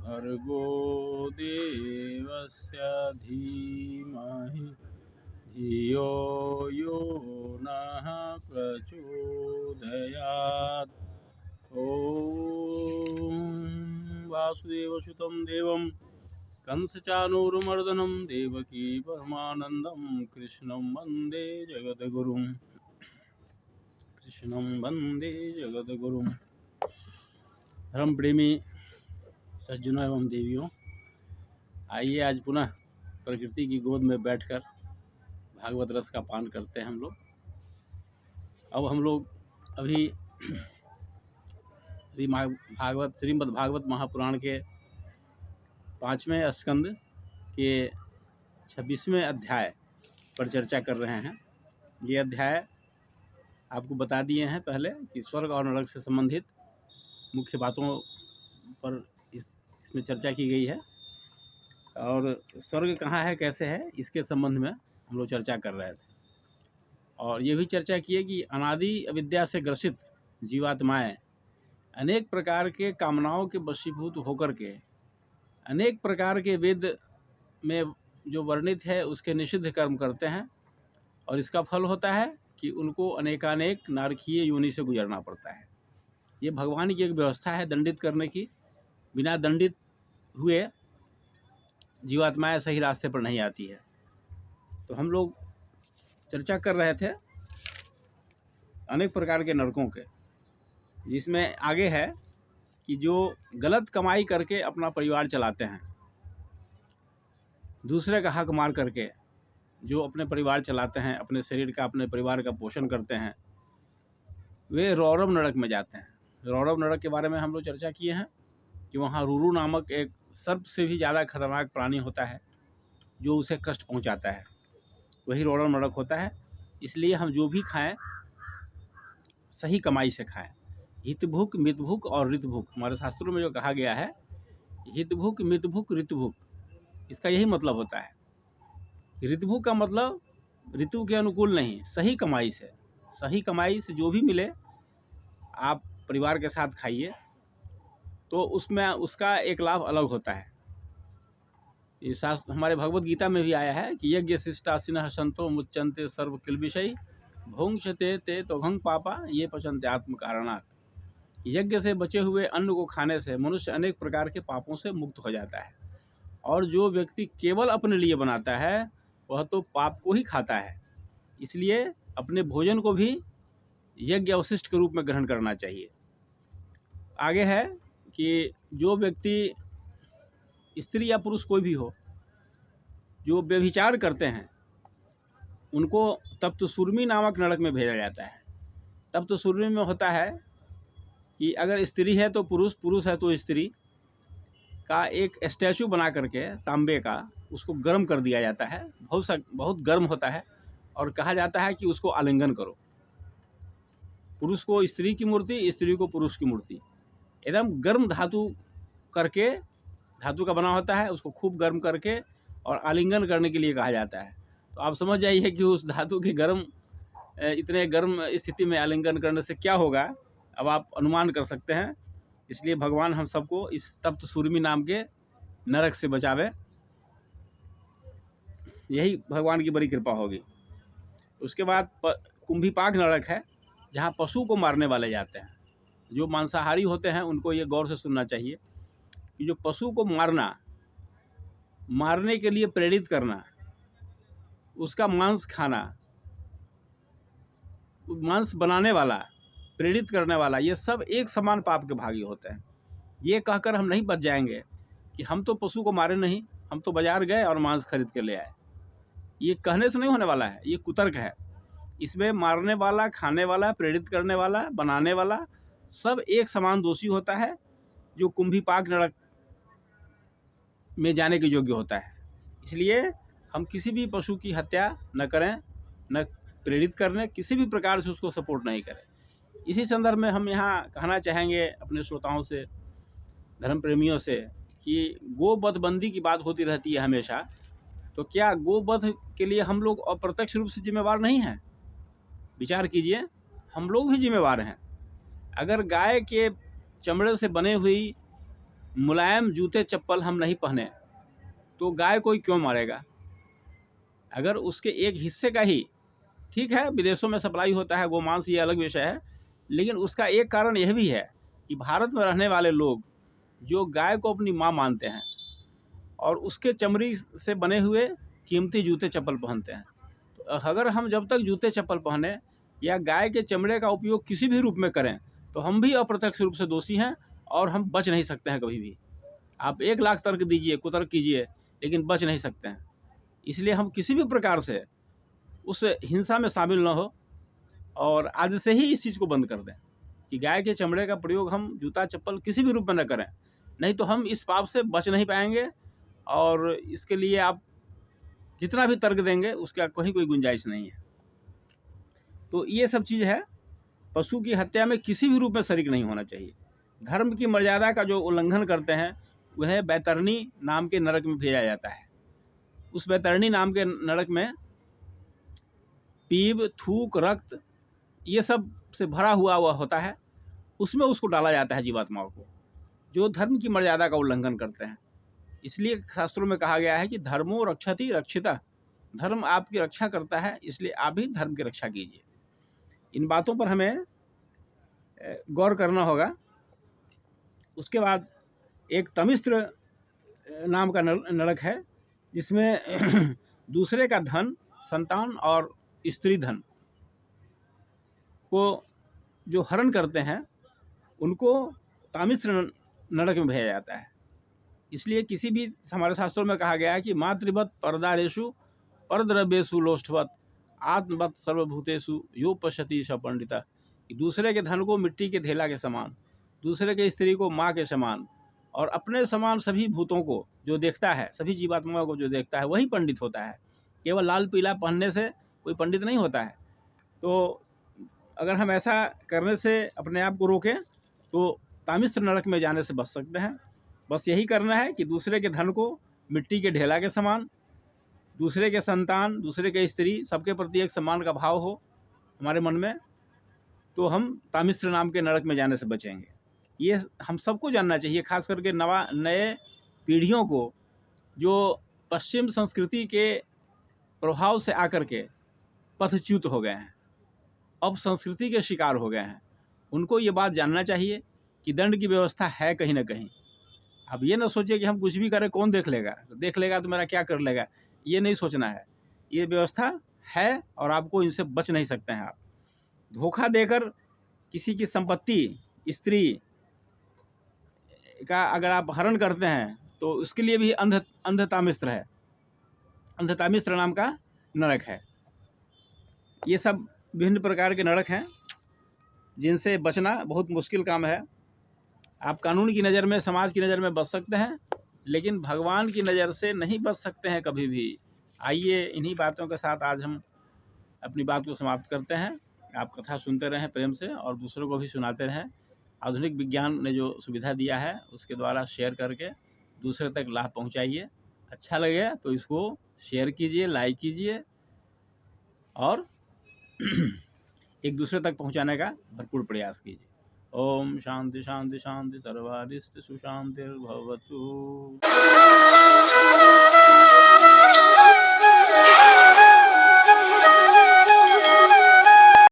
भर्गो देवस्य धीमहि धियो यो नः प्रचोदयात्। ॐ वासुदेवसुतं देवं कंसचाणूरमर्दनं देवकी परमानन्दं कृष्णं वन्दे जगद्गुरुं। कृष्णं वन्दे जगद्गुरुं। धर्म प्रेमी सज्जनों एवं देवियों, आइए आज पुनः प्रकृति की गोद में बैठकर भागवत रस का पान करते हैं हम लोग। अब हम लोग अभी श्रीमद् भागवत महापुराण के 5वें स्कंद के 26वें अध्याय पर चर्चा कर रहे हैं। ये अध्याय आपको बता दिए हैं पहले कि स्वर्ग और नरक से संबंधित मुख्य बातों पर इसमें चर्चा की गई है, और स्वर्ग कहाँ है, कैसे है, इसके संबंध में हम लोग चर्चा कर रहे थे। और ये भी चर्चा की है कि अनादि अविद्या से ग्रसित जीवात्माएं अनेक प्रकार के कामनाओं के वशीभूत होकर के अनेक प्रकार के वेद में जो वर्णित है उसके निषिद्ध कर्म करते हैं, और इसका फल होता है कि उनको अनेकानेक नारकीय योनि से गुजरना पड़ता है। ये भगवान की एक व्यवस्था है दंडित करने की। बिना दंडित हुए जीवात्माएं सही रास्ते पर नहीं आती है। तो हम लोग चर्चा कर रहे थे अनेक प्रकार के नरकों के, जिसमें आगे है कि जो गलत कमाई करके अपना परिवार चलाते हैं, दूसरे का हक मार करके जो अपने परिवार चलाते हैं, अपने शरीर का, अपने परिवार का पोषण करते हैं, वे रौरव नरक में जाते हैं। रौरव नरक के बारे में हम लोग चर्चा किए हैं कि वहाँ रुरु नामक एक सर्प से भी ज़्यादा खतरनाक प्राणी होता है जो उसे कष्ट पहुँचाता है, वही रौरव नरक होता है। इसलिए हम जो भी खाएं सही कमाई से खाएं। हितभुक, मितभुक और ऋतभुक, हमारे शास्त्रों में जो कहा गया है हितभुक, मितभुक, ऋतभुक, इसका यही मतलब होता है। ऋतभुक का मतलब ऋतु के अनुकूल नहीं, सही कमाई से। सही कमाई से जो भी मिले आप परिवार के साथ खाइए, तो उसमें उसका एक लाभ अलग होता है। ये शास्त्र हमारे भगवत गीता में भी आया है कि यज्ञ शिष्टासिनः संतो मुच्यन्ते सर्व किल्बिषै भुङ्क्षते ते तोघं पापा ये पचन्ते आत्म कारणात्। यज्ञ से बचे हुए अन्न को खाने से मनुष्य अनेक प्रकार के पापों से मुक्त हो जाता है, और जो व्यक्ति केवल अपने लिए बनाता है वह तो पाप को ही खाता है। इसलिए अपने भोजन को भी यज्ञ अवशिष्ट के रूप में ग्रहण करना चाहिए। आगे है कि जो व्यक्ति, स्त्री या पुरुष कोई भी हो, जो व्यभिचार करते हैं उनको तप्तसुर्मी नामक नरक में भेजा जाता है। तप्तसुर्मी में होता है कि अगर स्त्री है तो पुरुष, पुरुष है तो स्त्री का एक स्टैचू बना करके तांबे का उसको गर्म कर दिया जाता है। बहुत गर्म होता है, और कहा जाता है कि उसको आलिंगन करो। पुरुष को स्त्री की मूर्ति, स्त्री को पुरुष की मूर्ति, एकदम गर्म धातु करके, धातु का बना होता है, उसको खूब गर्म करके और आलिंगन करने के लिए कहा जाता है। तो आप समझ जाइए कि उस धातु के इतने गर्म स्थिति में आलिंगन करने से क्या होगा, अब आप अनुमान कर सकते हैं। इसलिए भगवान हम सबको इस तप्तसुर्मी नाम के नरक से बचावे, यही भगवान की बड़ी कृपा होगी। उसके बाद कुंभीपाक नरक है, जहाँ पशु को मारने वाले जाते हैं। जो मांसाहारी होते हैं उनको ये गौर से सुनना चाहिए कि जो पशु को मारने के लिए प्रेरित करना, उसका मांस खाना, मांस बनाने वाला, प्रेरित करने वाला, ये सब एक समान पाप के भागी होते हैं। ये कहकर हम नहीं बच जाएंगे कि हम तो पशु को मारे नहीं, हम तो बाजार गए और मांस खरीद के ले आए। ये कहने से नहीं होने वाला है, ये कुतर्क है। इसमें मारने वाला, खाने वाला, प्रेरित करने वाला, बनाने वाला सब एक समान दोषी होता है, जो कुंभीपाक नरक में जाने के योग्य होता है। इसलिए हम किसी भी पशु की हत्या न करें, न प्रेरित करने, किसी भी प्रकार से उसको सपोर्ट नहीं करें। इसी संदर्भ में हम यहाँ कहना चाहेंगे अपने श्रोताओं से, धर्म प्रेमियों से, कि गोवध बंदी की बात होती रहती है हमेशा। तो क्या गोवध के लिए हम लोग अप्रत्यक्ष रूप से जिम्मेवार नहीं हैं? विचार कीजिए, हम लोग भी जिम्मेवार हैं। अगर गाय के चमड़े से बने हुई मुलायम जूते चप्पल हम नहीं पहने तो गाय कोई क्यों मारेगा? अगर उसके एक हिस्से का ही, ठीक है विदेशों में सप्लाई होता है गोमांस, ये अलग विषय है, लेकिन उसका एक कारण यह भी है कि भारत में रहने वाले लोग जो गाय को अपनी माँ मानते हैं और उसके चमड़ी से बने हुए कीमती जूते चप्पल पहनते हैं। तो अगर हम जब तक जूते चप्पल पहने या गाय के चमड़े का उपयोग किसी भी रूप में करें तो हम भी अप्रत्यक्ष रूप से दोषी हैं और हम बच नहीं सकते हैं कभी भी। आप 1,00,000 तर्क दीजिए, कुतर्क कीजिए, लेकिन बच नहीं सकते हैं। इसलिए हम किसी भी प्रकार से उस हिंसा में शामिल न हो और आज से ही इस चीज़ को बंद कर दें कि गाय के चमड़े का प्रयोग हम जूता चप्पल किसी भी रूप में न करें, नहीं तो हम इस पाप से बच नहीं पाएंगे। और इसके लिए आप जितना भी तर्क देंगे उसका कहीं कोई गुंजाइश नहीं है। तो ये सब चीज़ है, पशु की हत्या में किसी भी रूप में शरीक नहीं होना चाहिए। धर्म की मर्यादा का जो उल्लंघन करते हैं उन्हें बैतरणी नाम के नरक में भेजा जाता है। उस बैतरणी नाम के नरक में पीप, थूक, रक्त ये सब से भरा हुआ होता है, उसमें उसको डाला जाता है जीवात्माओं को, जो धर्म की मर्यादा का उल्लंघन करते हैं। इसलिए शास्त्रों में कहा गया है कि धर्मो रक्षति रक्षिता, धर्म आपकी रक्षा करता है, इसलिए आप भी धर्म की रक्षा कीजिए। इन बातों पर हमें गौर करना होगा। उसके बाद एक तमिस्त्र नाम का नरक है जिसमें दूसरे का धन, संतान और स्त्री धन को जो हरण करते हैं उनको तामिस्त्र नरक में भेजा जाता है। इसलिए किसी भी हमारे शास्त्रों में कहा गया है कि मातृवत परदारेषु परद्रव्येषु लोष्ठवत आत्मवत सर्वभूतेषु यो पश्यति स पंडिता। दूसरे के धन को मिट्टी के ढेला के समान, दूसरे के स्त्री को माँ के समान और अपने समान सभी भूतों को जो देखता है, सभी जीवात्माओं को जो देखता है, वही पंडित होता है। केवल लाल पीला पहनने से कोई पंडित नहीं होता है। तो अगर हम ऐसा करने से अपने आप को रोकें तो तामिस्त्र नरक में जाने से बच सकते हैं। बस यही करना है कि दूसरे के धन को मिट्टी के ढेला के समान, दूसरे के संतान, दूसरे के स्त्री, सबके प्रति एक सम्मान का भाव हो हमारे मन में, तो हम तामिस्त्र नाम के नरक में जाने से बचेंगे। ये हम सबको जानना चाहिए, खास करके नए पीढ़ियों को जो पश्चिम संस्कृति के प्रभाव से आकर के पथच्युत हो गए हैं, अब संस्कृति के शिकार हो गए हैं, उनको ये बात जानना चाहिए कि दंड की व्यवस्था है कहीं ना कहीं। अब ये ना सोचिए कि हम कुछ भी करें कौन देख लेगा तो मेरा क्या कर लेगा, ये नहीं सोचना है। ये व्यवस्था है और आपको इनसे बच नहीं सकते हैं। आप धोखा देकर किसी की संपत्ति, स्त्री का अगर आप हरण करते हैं तो उसके लिए भी अंधतामिस्त्र है, अंधतामिस्त्र नाम का नरक है। ये सब विभिन्न प्रकार के नरक हैं जिनसे बचना बहुत मुश्किल काम है। आप कानून की नज़र में, समाज की नज़र में बच सकते हैं, लेकिन भगवान की नज़र से नहीं बच सकते हैं कभी भी। आइए इन्हीं बातों के साथ आज हम अपनी बात को समाप्त करते हैं। आप कथा सुनते रहें प्रेम से और दूसरों को भी सुनाते रहें। आधुनिक विज्ञान ने जो सुविधा दिया है उसके द्वारा शेयर करके दूसरे तक लाभ पहुंचाइए। अच्छा लगे तो इसको शेयर कीजिए, लाइक कीजिए और एक दूसरे तक पहुंचाने का भरपूर प्रयास कीजिए। ओम शांति शांति शांति सर्वारिष्ट सुशांतिर्भवतु।